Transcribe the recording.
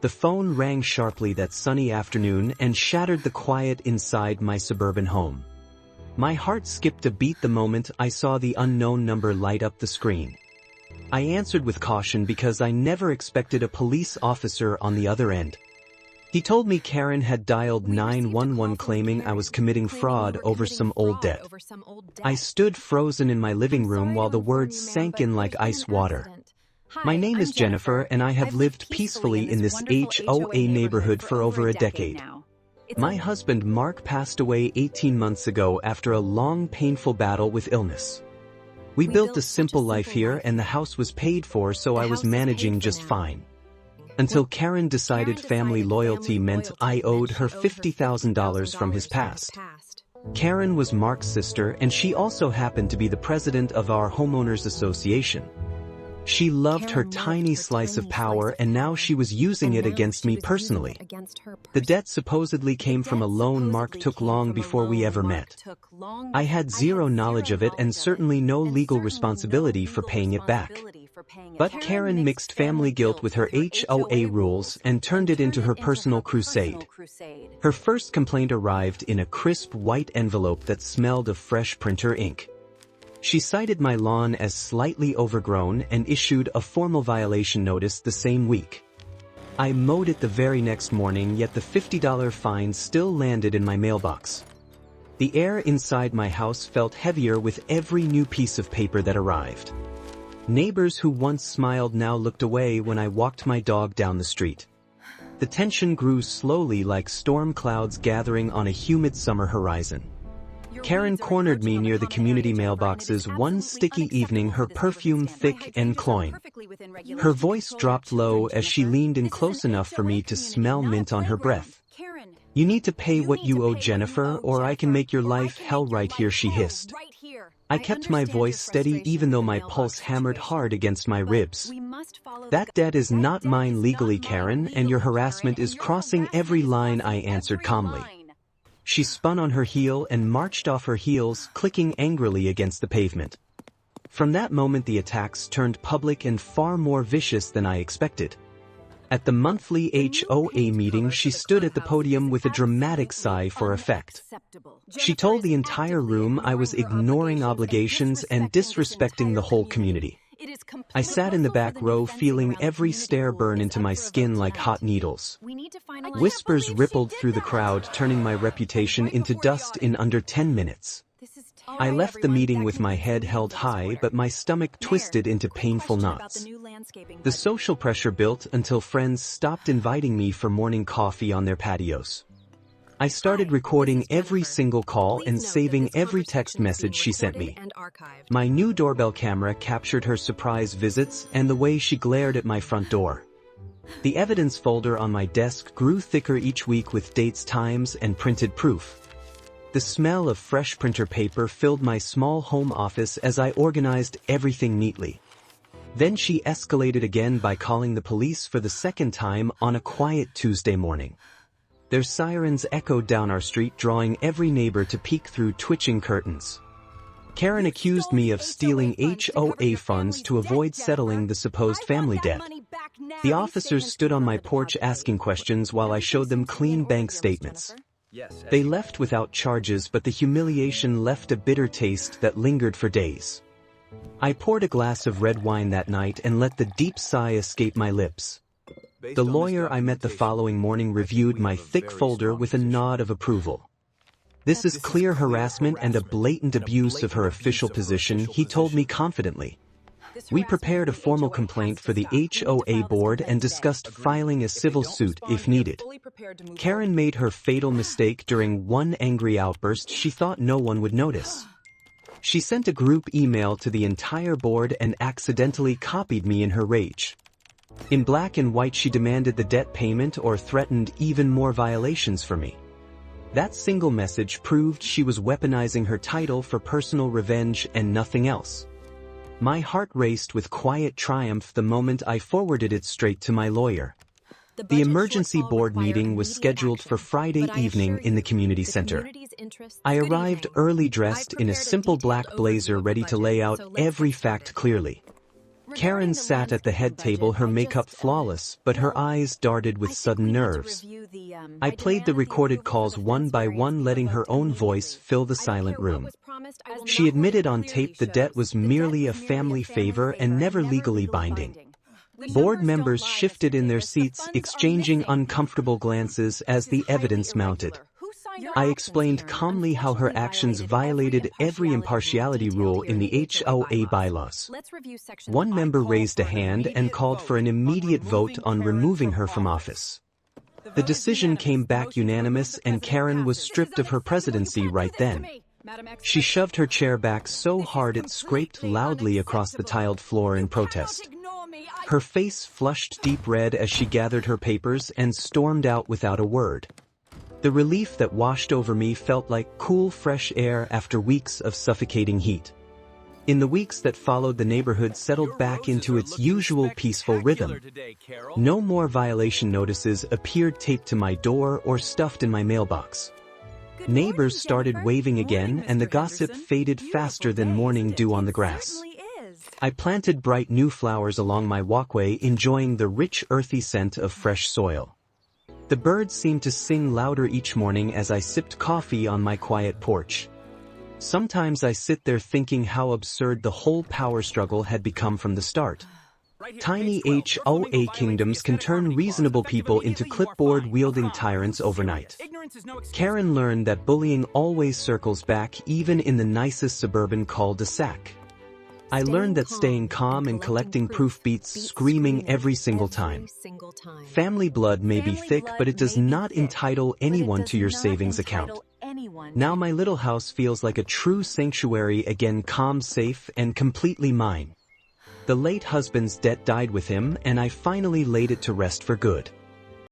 The phone rang sharply that sunny afternoon and shattered the quiet inside my suburban home. My heart skipped a beat the moment I saw the unknown number light up the screen. I answered with caution because I never expected a police officer on the other end. He told me Karen had dialed 911 claiming I was committing fraud over some old debt. I stood frozen in my living room while the words sank in like ice water. My name is Jennifer and I have lived peacefully in this HOA neighborhood for over a decade. My husband Mark passed away 18 months ago after a long painful battle with illness. We built a simple life here and the house was paid for, so I was managing just fine. Until Karen decided family loyalty meant I owed her $50,000 from his past. Karen was Mark's sister and she also happened to be the president of our homeowners association. She loved her tiny slice of power and now she was using it against me personally. The debt supposedly came from a loan Mark took long before we ever met. I had zero knowledge of it and certainly no legal responsibility for paying it back. But Karen mixed family guilt with her HOA rules and turned it into her personal crusade. Her first complaint arrived in a crisp white envelope that smelled of fresh printer ink. She cited my lawn as slightly overgrown and issued a formal violation notice the same week. I mowed it the very next morning, yet the $50 fine still landed in my mailbox. The air inside my house felt heavier with every new piece of paper that arrived. Neighbors who once smiled now looked away when I walked my dog down the street. The tension grew slowly like storm clouds gathering on a humid summer horizon. Karen cornered me near the community mailboxes one sticky evening, her perfume thick and cloying. Her voice dropped low as she leaned in close enough for me to smell mint on her breath. "You need to pay what you owe, Jennifer, or I can make your life hell right here," she hissed. I kept my voice steady even though my pulse hammered hard against my ribs. "That debt is not mine legally, Karen, and your harassment is crossing every line," I answered calmly. She spun on her heel and marched off her heels, clicking angrily against the pavement. From that moment the attacks turned public and far more vicious than I expected. At the monthly HOA meeting, she stood at the podium with a dramatic sigh for effect. She told the entire room I was ignoring obligations and disrespecting the whole community. I sat in the back row feeling every stare burn into my skin like hot needles. Whispers rippled through the crowd, turning my reputation into dust in under 10 minutes. I left the meeting with my head held high, but my stomach twisted into painful knots. The social pressure built until friends stopped inviting me for morning coffee on their patios. I started recording every single call and saving every text message she sent me. My new doorbell camera captured her surprise visits and the way she glared at my front door. The evidence folder on my desk grew thicker each week with dates, times, and printed proof. The smell of fresh printer paper filled my small home office as I organized everything neatly. Then she escalated again by calling the police for the second time on a quiet Tuesday morning. Their sirens echoed down our street, drawing every neighbor to peek through twitching curtains. Karen accused me of stealing HOA funds to avoid settling the supposed family debt. The officers stood on my porch asking questions while I showed them clean bank statements. They left without charges, but the humiliation left a bitter taste that lingered for days. I poured a glass of red wine that night and let the deep sigh escape my lips. The lawyer I met the following morning reviewed my thick folder with a nod of approval. "This is clear harassment and a blatant abuse of her official position," he told me confidently. We prepared a formal complaint for the HOA board and discussed filing a civil suit if needed. Karen made her fatal mistake during one angry outburst she thought no one would notice. She sent a group email to the entire board and accidentally copied me in her rage. In black and white she demanded the debt payment or threatened even more violations for me. That single message proved she was weaponizing her title for personal revenge and nothing else. My heart raced with quiet triumph the moment I forwarded it straight to my lawyer. The emergency board meeting was scheduled for Friday evening in the community center. I arrived early, dressed in a simple black blazer, ready to lay out every fact clearly. Karen sat at the head table, her makeup flawless, but her eyes darted with sudden nerves. I played the recorded calls one by one, letting her own voice fill the silent room. She admitted on tape the debt was merely a family favor and never legally binding. Board members shifted in their seats, exchanging uncomfortable glances as the evidence mounted. I explained calmly how her actions violated every impartiality rule in the HOA bylaws. One member raised a hand and called for an immediate vote on removing her from office. The decision came back unanimous, and Karen was stripped of her presidency right then. She shoved her chair back so hard it scraped loudly across the tiled floor in protest. Her face flushed deep red as she gathered her papers and stormed out without a word. The relief that washed over me felt like cool, fresh air after weeks of suffocating heat. In the weeks that followed, the neighborhood settled back into its usual peaceful rhythm. No more violation notices appeared taped to my door or stuffed in my mailbox. Neighbors started waving again, and the gossip faded faster than morning dew on the grass. I planted bright new flowers along my walkway, enjoying the rich, earthy scent of fresh soil. The birds seemed to sing louder each morning as I sipped coffee on my quiet porch. Sometimes I sit there thinking how absurd the whole power struggle had become from the start. Tiny HOA kingdoms can turn reasonable people into clipboard-wielding tyrants overnight. Karen learned that bullying always circles back, even in the nicest suburban cul-de-sac. I learned that staying calm and collecting proof beats screaming every single time. Family blood may be thick, but it does not entitle anyone to your savings account. Now my little house feels like a true sanctuary again, calm, safe, and completely mine. The late husband's debt died with him, and I finally laid it to rest for good.